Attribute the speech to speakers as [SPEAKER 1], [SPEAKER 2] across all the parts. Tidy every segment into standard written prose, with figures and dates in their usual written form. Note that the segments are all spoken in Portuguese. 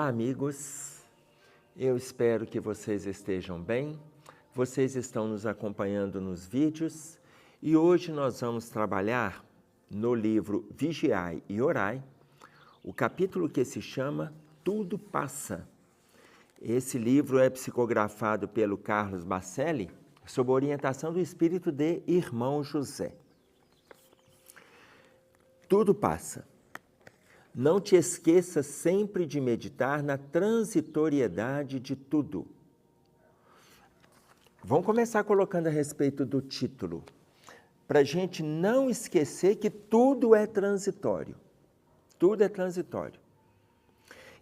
[SPEAKER 1] Olá, amigos. Eu espero que vocês estejam bem. Vocês estão nos acompanhando nos vídeos e hoje nós vamos trabalhar no livro Vigiai e Orai, o capítulo que se chama Tudo Passa. Esse livro é psicografado pelo Carlos Bacelli, sob orientação do espírito de Irmão José. Tudo passa. Não te esqueças sempre de meditar na transitoriedade de tudo. Vamos começar colocando a respeito do título, para a gente não esquecer que tudo é transitório. Tudo é transitório.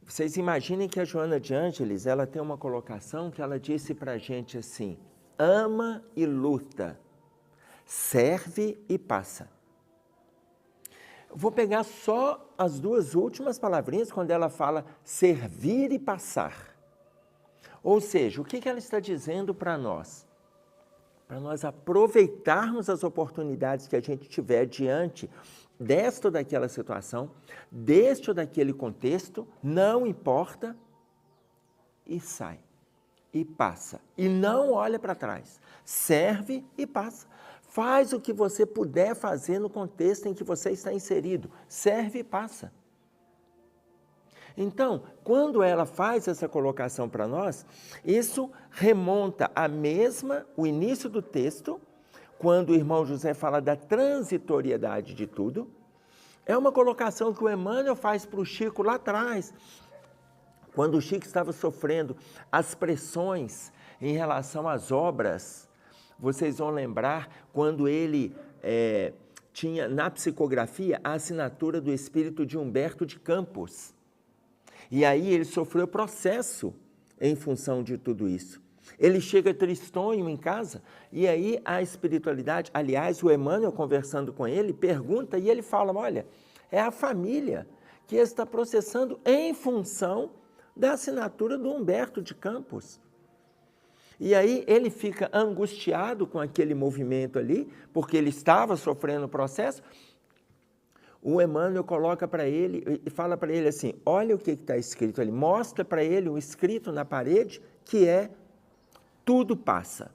[SPEAKER 1] Vocês imaginem que a Joana de Ângeles, ela tem uma colocação que ela disse para a gente assim: ama e luta, serve e passa. Vou pegar só as duas últimas palavrinhas quando ela fala servir e passar. Ou seja, o que ela está dizendo para nós? Para nós aproveitarmos as oportunidades que a gente tiver diante desta ou daquela situação, deste ou daquele contexto, não importa, e sai, e passa, e não olha para trás, serve e passa. Faz o que você puder fazer no contexto em que você está inserido, serve e passa. Então, quando ela faz essa colocação para nós, isso remonta o início do texto, quando o irmão José fala da transitoriedade de tudo. É uma colocação que o Emmanuel faz para o Chico lá atrás, quando o Chico estava sofrendo as pressões em relação às obras. Vocês vão lembrar quando ele tinha na psicografia a assinatura do espírito de Humberto de Campos. E aí ele sofreu processo em função de tudo isso. Ele chega tristonho em casa e aí a espiritualidade, aliás, o Emmanuel conversando com ele, pergunta e ele fala, olha, é a família que está processando em função da assinatura do Humberto de Campos. E aí ele fica angustiado com aquele movimento ali, porque ele estava sofrendo o processo. O Emmanuel coloca para ele e fala para ele assim, olha o que está escrito ali, mostra para ele o escrito na parede, que é tudo passa.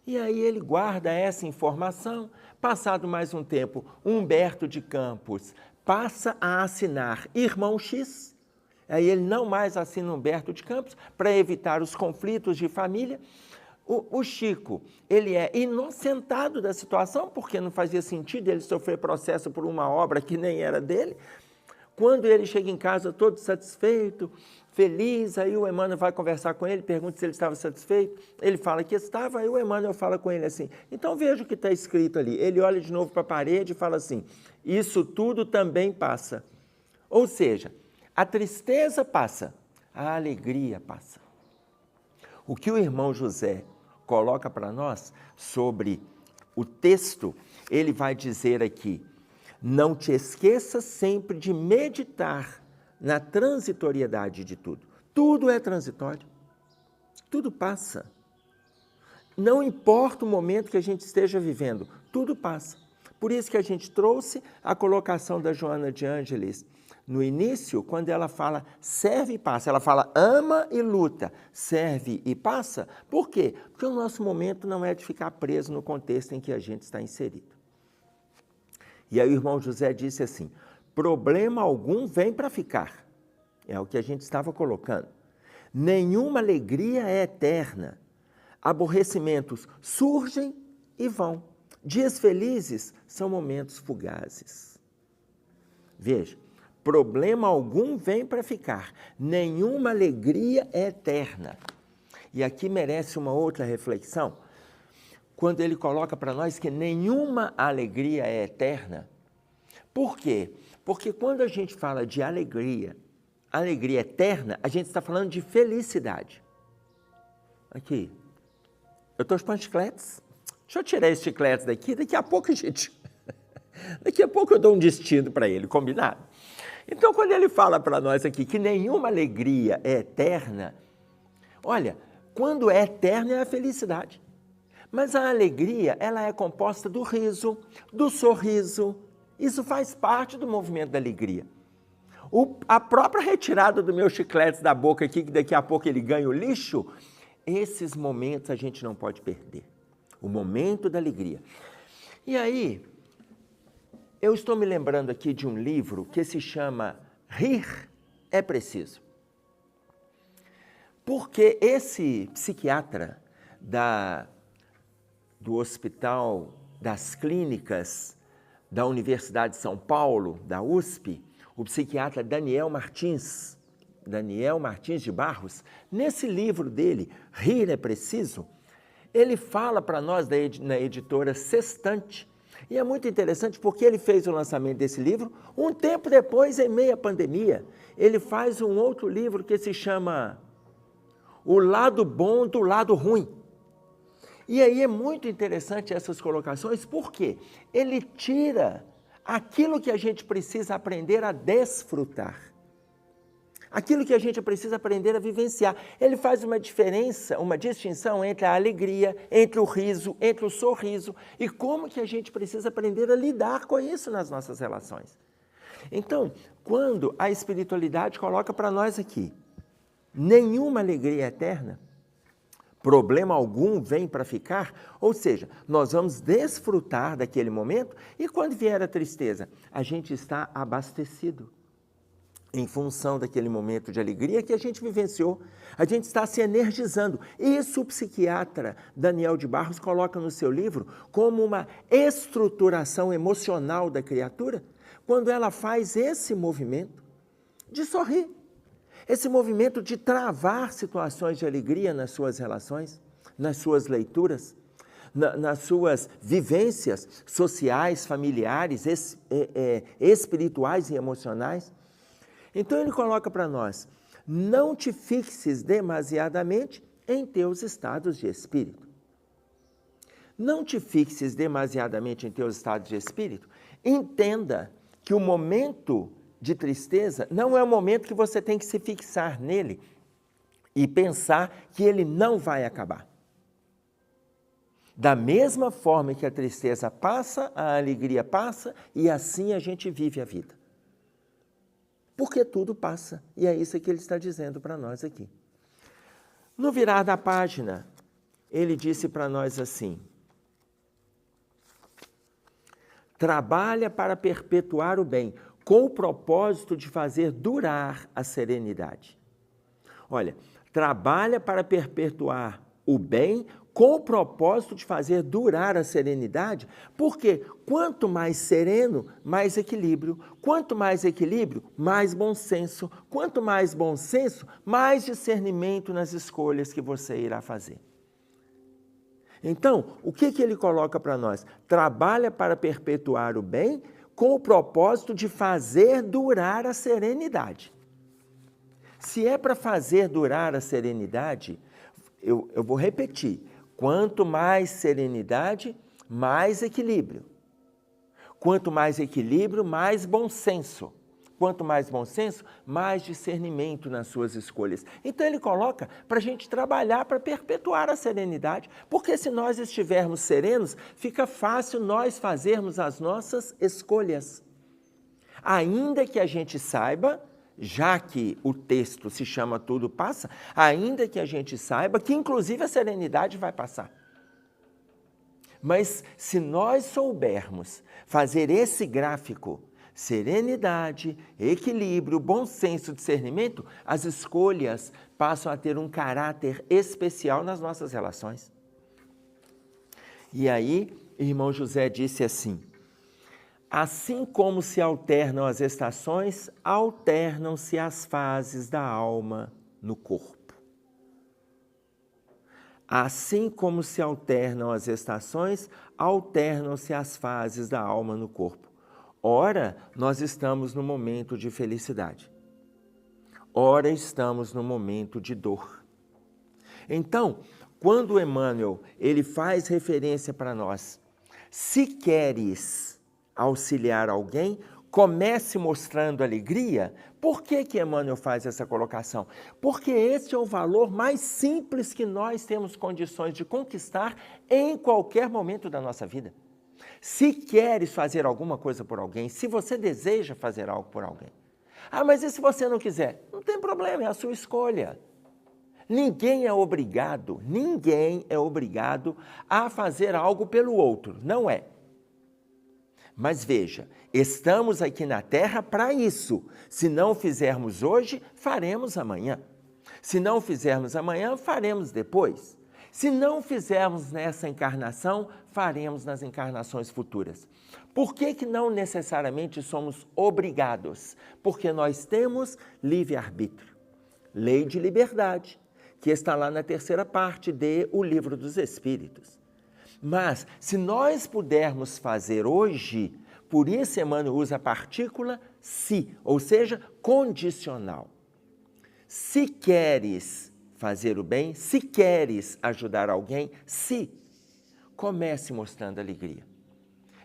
[SPEAKER 1] E aí ele guarda essa informação, passado mais um tempo, Humberto de Campos passa a assinar Irmão X. Aí ele não mais assina Humberto de Campos para evitar os conflitos de família. O Chico, ele é inocentado da situação, porque não fazia sentido ele sofrer processo por uma obra que nem era dele. Quando ele chega em casa todo satisfeito, feliz, aí o Emmanuel vai conversar com ele, pergunta se ele estava satisfeito, ele fala que estava, aí o Emmanuel fala com ele assim, então veja o que está escrito ali. Ele olha de novo para a parede e fala assim, isso tudo também passa. Ou seja, a tristeza passa, a alegria passa. O que o irmão José coloca para nós sobre o texto, ele vai dizer aqui, não te esqueça sempre de meditar na transitoriedade de tudo. Tudo é transitório, tudo passa. Não importa o momento que a gente esteja vivendo, tudo passa. Por isso que a gente trouxe a colocação da Joana de Ângeles no início, quando ela fala serve e passa, ela fala ama e luta, serve e passa. Por quê? Porque o nosso momento não é de ficar preso no contexto em que a gente está inserido. E aí o irmão José disse assim, problema algum vem para ficar. É o que a gente estava colocando. Nenhuma alegria é eterna. Aborrecimentos surgem e vão. Dias felizes são momentos fugazes. Veja, problema algum vem para ficar, nenhuma alegria é eterna. E aqui merece uma outra reflexão, quando ele coloca para nós que nenhuma alegria é eterna. Por quê? Porque quando a gente fala de alegria eterna, a gente está falando de felicidade. Aqui, eu estou chupando chicletes. Deixa eu tirar esses chicletes daqui, daqui a pouco eu dou um destino para ele, combinado? Então, quando ele fala para nós aqui que nenhuma alegria é eterna, olha, quando é eterna é a felicidade. Mas a alegria, ela é composta do riso, do sorriso. Isso faz parte do movimento da alegria. A própria retirada do meu chiclete da boca aqui, que daqui a pouco ele ganha o lixo, esses momentos a gente não pode perder. O momento da alegria. E aí, eu estou me lembrando aqui de um livro que se chama Rir é Preciso. Porque esse psiquiatra do Hospital das Clínicas da Universidade de São Paulo, da USP, o psiquiatra Daniel Martins de Barros, nesse livro dele, Rir é Preciso, ele fala para nós na editora Sextante, e é muito interessante porque ele fez o lançamento desse livro, um tempo depois, em meio à pandemia, ele faz um outro livro que se chama O Lado Bom do Lado Ruim. E aí é muito interessante essas colocações, porque ele tira aquilo que a gente precisa aprender a desfrutar. Aquilo que a gente precisa aprender a vivenciar. Ele faz uma diferença, uma distinção entre a alegria, entre o riso, entre o sorriso e como que a gente precisa aprender a lidar com isso nas nossas relações. Então, quando a espiritualidade coloca para nós aqui, nenhuma alegria é eterna, problema algum vem para ficar, ou seja, nós vamos desfrutar daquele momento e quando vier a tristeza, a gente está abastecido. Em função daquele momento de alegria que a gente vivenciou, a gente está se energizando. Isso o psiquiatra Daniel de Barros coloca no seu livro como uma estruturação emocional da criatura, quando ela faz esse movimento de sorrir, esse movimento de travar situações de alegria nas suas relações, nas suas leituras, nas suas vivências sociais, familiares, espirituais e emocionais. Então ele coloca para nós, não te fixes demasiadamente em teus estados de espírito. Não te fixes demasiadamente em teus estados de espírito. Entenda que o momento de tristeza não é o momento que você tem que se fixar nele e pensar que ele não vai acabar. Da mesma forma que a tristeza passa, a alegria passa e assim a gente vive a vida. Porque tudo passa, e é isso que ele está dizendo para nós aqui. No virar da página, ele disse para nós assim, trabalha para perpetuar o bem, com o propósito de fazer durar a serenidade. Olha, trabalha para perpetuar o bem, com o propósito de fazer durar a serenidade, porque quanto mais sereno, mais equilíbrio. Quanto mais equilíbrio, mais bom senso. Quanto mais bom senso, mais discernimento nas escolhas que você irá fazer. Então, o que ele coloca para nós? Trabalha para perpetuar o bem, com o propósito de fazer durar a serenidade. Se é para fazer durar a serenidade, eu vou repetir. Quanto mais serenidade, mais equilíbrio. Quanto mais equilíbrio, mais bom senso. Quanto mais bom senso, mais discernimento nas suas escolhas. Então ele coloca para a gente trabalhar para perpetuar a serenidade, porque se nós estivermos serenos, fica fácil nós fazermos as nossas escolhas. Ainda que a gente saiba, já que o texto se chama Tudo Passa, ainda que a gente saiba que inclusive a serenidade vai passar. Mas se nós soubermos fazer esse gráfico, serenidade, equilíbrio, bom senso, discernimento, as escolhas passam a ter um caráter especial nas nossas relações. E aí, irmão José disse assim, assim como se alternam as estações, alternam-se as fases da alma no corpo. Assim como se alternam as estações, alternam-se as fases da alma no corpo. Ora, nós estamos no momento de felicidade. Ora, estamos no momento de dor. Então, quando Emmanuel ele faz referência para nós, se queres auxiliar alguém, comece mostrando alegria. Por que Emmanuel faz essa colocação? Porque este é o valor mais simples que nós temos condições de conquistar em qualquer momento da nossa vida. Se queres fazer alguma coisa por alguém, se você deseja fazer algo por alguém, Ah, mas e se você não quiser? Não tem problema, é a sua escolha. Ninguém é obrigado a fazer algo pelo outro, não é. Mas veja, estamos aqui na Terra para isso. Se não fizermos hoje, faremos amanhã. Se não fizermos amanhã, faremos depois. Se não fizermos nessa encarnação, faremos nas encarnações futuras. Por que não necessariamente somos obrigados? Porque nós temos livre-arbítrio, lei de liberdade, que está lá na terceira parte de O Livro dos Espíritos. Mas, se nós pudermos fazer hoje, por isso Emmanuel usa a partícula se, ou seja, condicional. Se queres fazer o bem, se queres ajudar alguém, se, comece mostrando alegria.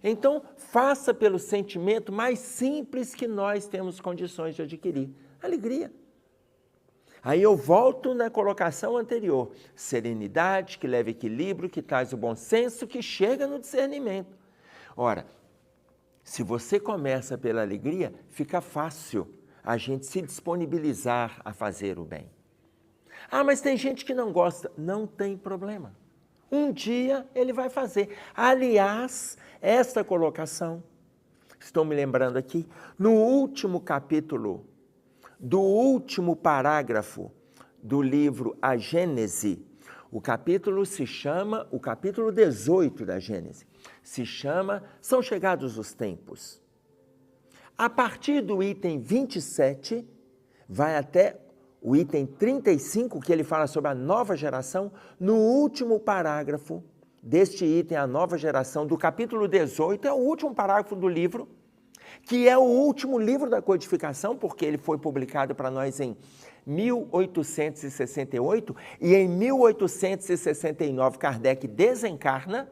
[SPEAKER 1] Então, faça pelo sentimento mais simples que nós temos condições de adquirir, alegria. Aí eu volto na colocação anterior, serenidade, que leva equilíbrio, que traz o bom senso, que chega no discernimento. Ora, se você começa pela alegria, fica fácil a gente se disponibilizar a fazer o bem. Ah, mas tem gente que não gosta. Não tem problema. Um dia ele vai fazer. Aliás, esta colocação, estou me lembrando aqui, no último capítulo do último parágrafo do livro A Gênese, o capítulo se chama, o capítulo 18 da Gênese, se chama São Chegados os Tempos. A partir do item 27, vai até o item 35, que ele fala sobre a nova geração, no último parágrafo deste item, a nova geração, do capítulo 18, é o último parágrafo do livro, que é o último livro da codificação, porque ele foi publicado para nós em 1868, e em 1869 Kardec desencarna.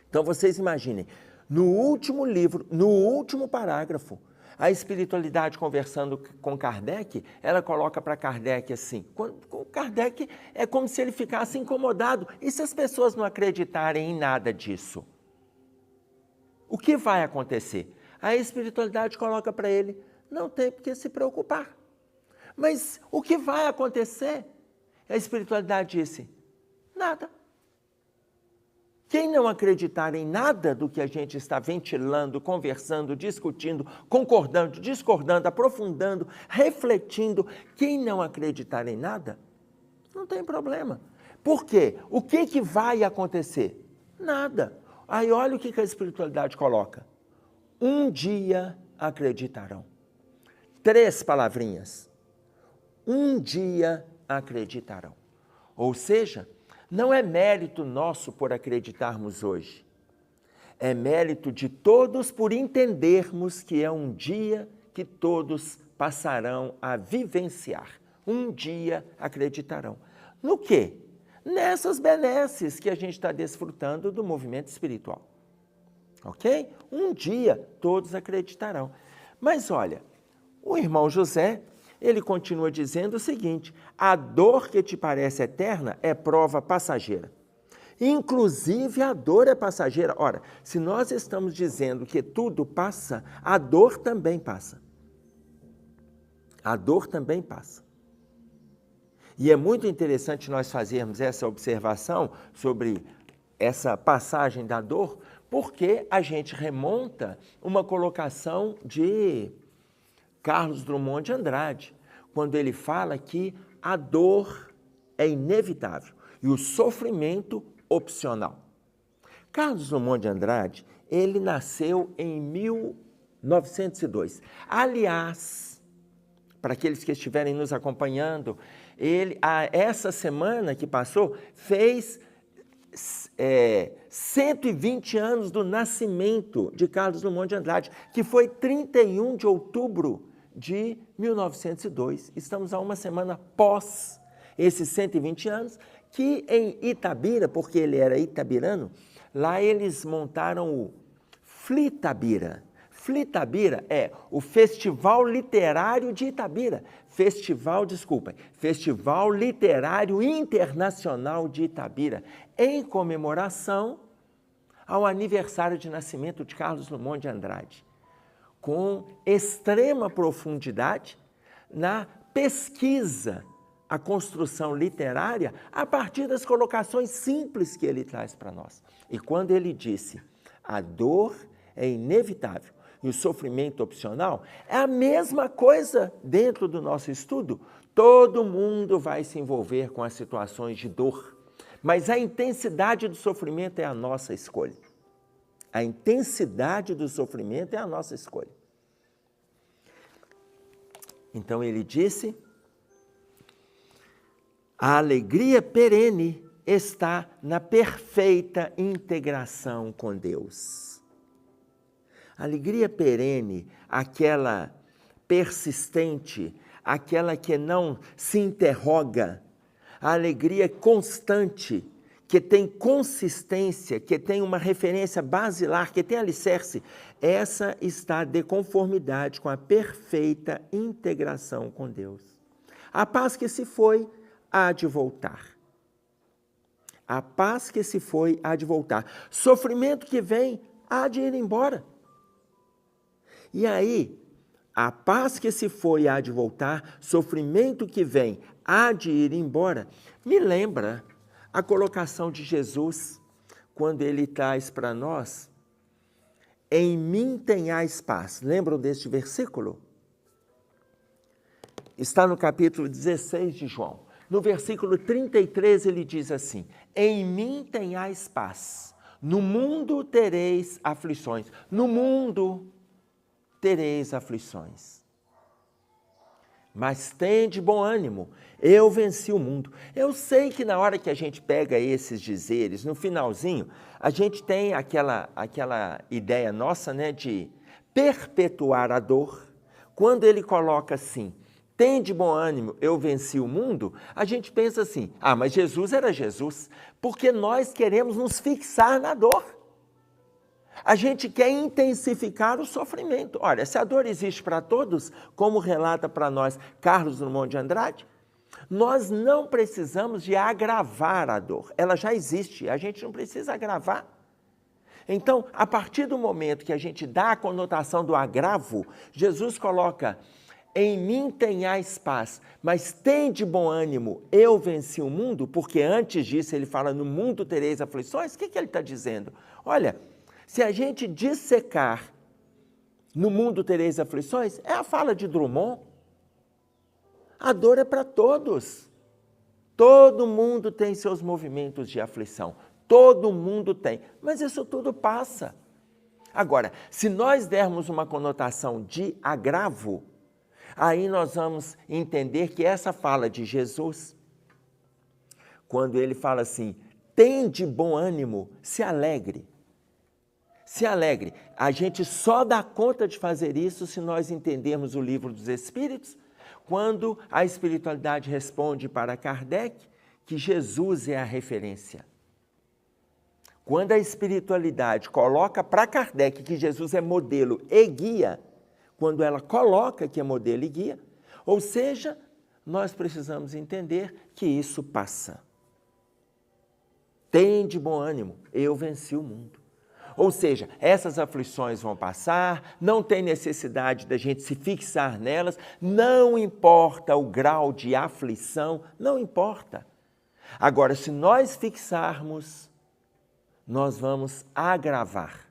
[SPEAKER 1] Então vocês imaginem, no último livro, no último parágrafo, a espiritualidade conversando com Kardec, ela coloca para Kardec assim, Kardec é como se ele ficasse incomodado, e se as pessoas não acreditarem em nada disso? O que vai acontecer? A espiritualidade coloca para ele, não tem por que se preocupar. Mas o que vai acontecer? A espiritualidade disse, nada. Quem não acreditar em nada do que a gente está ventilando, conversando, discutindo, concordando, discordando, aprofundando, refletindo, quem não acreditar em nada, não tem problema. Por quê? O que vai acontecer? Nada. Aí olha o que a espiritualidade coloca. Um dia acreditarão. 3 palavrinhas. Um dia acreditarão. Ou seja, não é mérito nosso por acreditarmos hoje. É mérito de todos por entendermos que é um dia que todos passarão a vivenciar. Um dia acreditarão. No quê? Nessas benesses que a gente está desfrutando do movimento espiritual. Ok? Um dia todos acreditarão. Mas olha, o irmão José, ele continua dizendo o seguinte, a dor que te parece eterna é prova passageira. Inclusive a dor é passageira. Ora, se nós estamos dizendo que tudo passa, a dor também passa. A dor também passa. E é muito interessante nós fazermos essa observação sobre essa passagem da dor, porque a gente remonta uma colocação de Carlos Drummond de Andrade, quando ele fala que a dor é inevitável e o sofrimento opcional. Carlos Drummond de Andrade, ele nasceu em 1902. Aliás, para aqueles que estiverem nos acompanhando, ele, essa semana que passou, fez 120 anos do nascimento de Carlos Drummond de Andrade, que foi 31 de outubro de 1902. Estamos a uma semana após esses 120 anos, que em Itabira, porque ele era itabirano, lá eles montaram o Flitabira. Flitabira é o Festival Literário de Itabira. Festival Literário Internacional de Itabira, em comemoração ao aniversário de nascimento de Carlos Drummond de Andrade. com extrema profundidade na pesquisa, a construção literária, a partir das colocações simples que ele traz para nós. E quando ele disse, a dor é inevitável e o sofrimento opcional, é a mesma coisa dentro do nosso estudo. Todo mundo vai se envolver com as situações de dor, mas a intensidade do sofrimento é a nossa escolha. A intensidade do sofrimento é a nossa escolha. Então ele disse, a alegria perene está na perfeita integração com Deus. A alegria perene, aquela persistente, aquela que não se interroga, a alegria constante, que tem consistência, que tem uma referência basilar, que tem alicerce, essa está de conformidade com a perfeita integração com Deus. A paz que se foi, há de voltar. A paz que se foi, há de voltar. Sofrimento que vem, há de ir embora. E aí, a paz que se foi, há de voltar, sofrimento que vem, há de ir embora, me lembra a colocação de Jesus, quando ele traz para nós, em mim tenhais paz. Lembram deste versículo? Está no capítulo 16 de João. No versículo 33 ele diz assim, em mim tenhais paz, no mundo tereis aflições. No mundo tereis aflições. Mas tende bom ânimo, eu venci o mundo. Eu sei que na hora que a gente pega esses dizeres, no finalzinho, a gente tem aquela ideia nossa, né, de perpetuar a dor. Quando ele coloca assim, tende bom ânimo, eu venci o mundo, a gente pensa assim, mas Jesus era Jesus, porque nós queremos nos fixar na dor. A gente quer intensificar o sofrimento. Olha, se a dor existe para todos, como relata para nós Carlos Drummond de Andrade, nós não precisamos de agravar a dor. Ela já existe, a gente não precisa agravar. Então, a partir do momento que a gente dá a conotação do agravo, Jesus coloca, em mim tenhais paz, mas tende bom ânimo, eu venci o mundo, porque antes disso ele fala, no mundo tereis aflições. O que ele está dizendo? Olha, se a gente dissecar, no mundo tereis aflições, é a fala de Drummond. A dor é para todos. Todo mundo tem seus movimentos de aflição. Todo mundo tem. Mas isso tudo passa. Agora, se nós dermos uma conotação de agravo, aí nós vamos entender que essa fala de Jesus, quando ele fala assim, tende bom ânimo, se alegre. Se alegre. A gente só dá conta de fazer isso se nós entendermos o Livro dos Espíritos, quando a espiritualidade responde para Kardec que Jesus é a referência. Quando a espiritualidade coloca para Kardec que Jesus é modelo e guia, quando ela coloca que é modelo e guia, ou seja, nós precisamos entender que isso passa. Tende bom ânimo, eu venci o mundo. Ou seja, essas aflições vão passar, não tem necessidade da gente se fixar nelas, não importa o grau de aflição, não importa. Agora, se nós fixarmos, nós vamos agravar.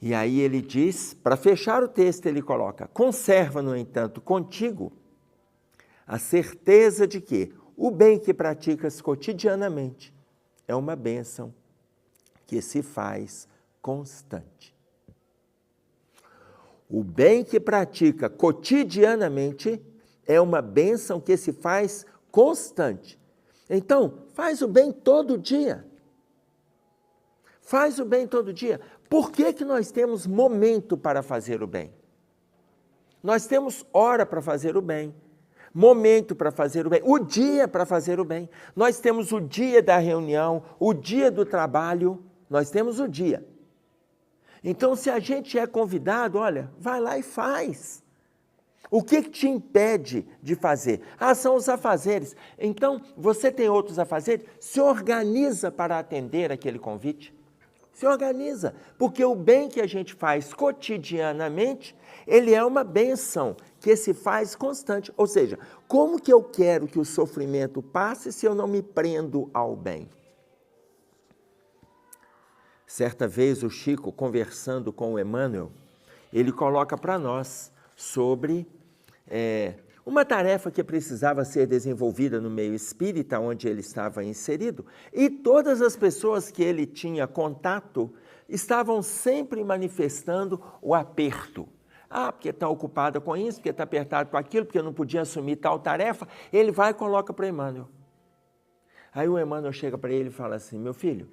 [SPEAKER 1] E aí ele diz, para fechar o texto, ele coloca, conserva, no entanto, contigo a certeza de que o bem que praticas cotidianamente é uma bênção que se faz constante. O bem que pratica cotidianamente é uma bênção que se faz constante. Então, faz o bem todo dia. Faz o bem todo dia. Por que nós temos momento para fazer o bem? Nós temos hora para fazer o bem, momento para fazer o bem, o dia para fazer o bem. Nós temos o dia da reunião, o dia do trabalho, nós temos o dia. Então, se a gente é convidado, olha, vai lá e faz. O que te impede de fazer? São os afazeres. Então, você tem outros afazeres? Se organiza para atender aquele convite. Se organiza, porque o bem que a gente faz cotidianamente, ele é uma bênção que se faz constante. Ou seja, como que eu quero que o sofrimento passe se eu não me prendo ao bem? Certa vez o Chico, conversando com o Emmanuel, ele coloca para nós sobre uma tarefa que precisava ser desenvolvida no meio espírita, onde ele estava inserido, e todas as pessoas que ele tinha contato estavam sempre manifestando o aperto. Ah, porque está ocupada com isso, porque está apertado com aquilo, porque não podia assumir tal tarefa. Ele vai e coloca para Emmanuel. Aí o Emmanuel chega para ele e fala assim: meu filho,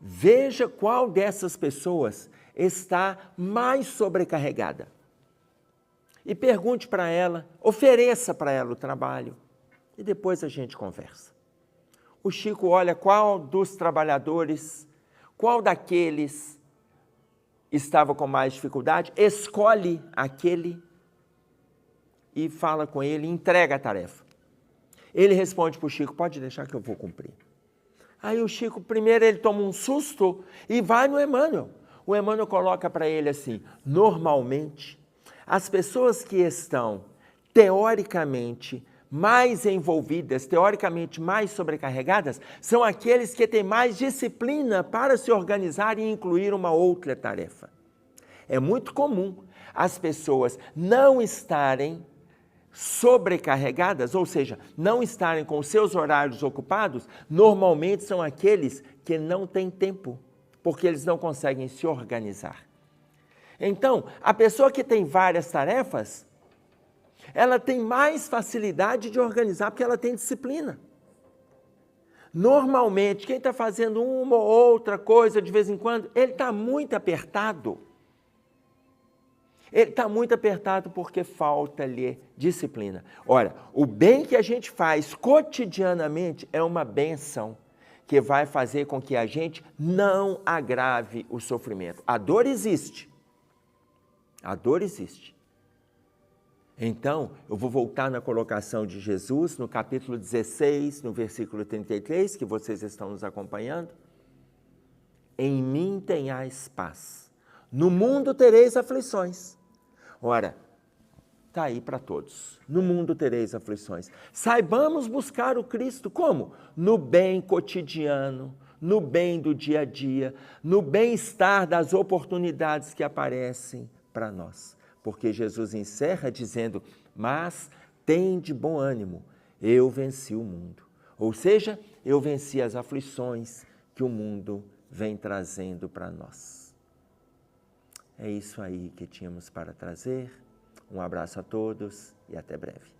[SPEAKER 1] veja qual dessas pessoas está mais sobrecarregada. E pergunte para ela, ofereça para ela o trabalho e depois a gente conversa. O Chico olha qual dos trabalhadores, qual daqueles estava com mais dificuldade, escolhe aquele e fala com ele, entrega a tarefa. Ele responde para o Chico: pode deixar que eu vou cumprir. Aí o Chico, primeiro ele toma um susto e vai no Emmanuel. O Emmanuel coloca para ele assim: normalmente, as pessoas que estão teoricamente mais envolvidas, teoricamente mais sobrecarregadas, são aqueles que têm mais disciplina para se organizar e incluir uma outra tarefa. É muito comum as pessoas não estarem sobrecarregadas, ou seja, não estarem com seus horários ocupados, normalmente são aqueles que não têm tempo, porque eles não conseguem se organizar. Então, a pessoa que tem várias tarefas, ela tem mais facilidade de organizar, porque ela tem disciplina. Normalmente, quem está fazendo uma ou outra coisa de vez em quando, ele está muito apertado. Ele está muito apertado porque falta-lhe disciplina. Ora, o bem que a gente faz cotidianamente é uma bênção que vai fazer com que a gente não agrave o sofrimento. A dor existe. A dor existe. Então, eu vou voltar na colocação de Jesus, no capítulo 16, no versículo 33, que vocês estão nos acompanhando. Em mim tenhais paz. No mundo tereis aflições. Ora, está aí para todos. No mundo tereis aflições. Saibamos buscar o Cristo. Como? No bem cotidiano, no bem do dia a dia, no bem-estar das oportunidades que aparecem para nós. Porque Jesus encerra dizendo: mas tende bom ânimo, eu venci o mundo. Ou seja, eu venci as aflições que o mundo vem trazendo para nós. É isso aí que tínhamos para trazer. Um abraço a todos e até breve.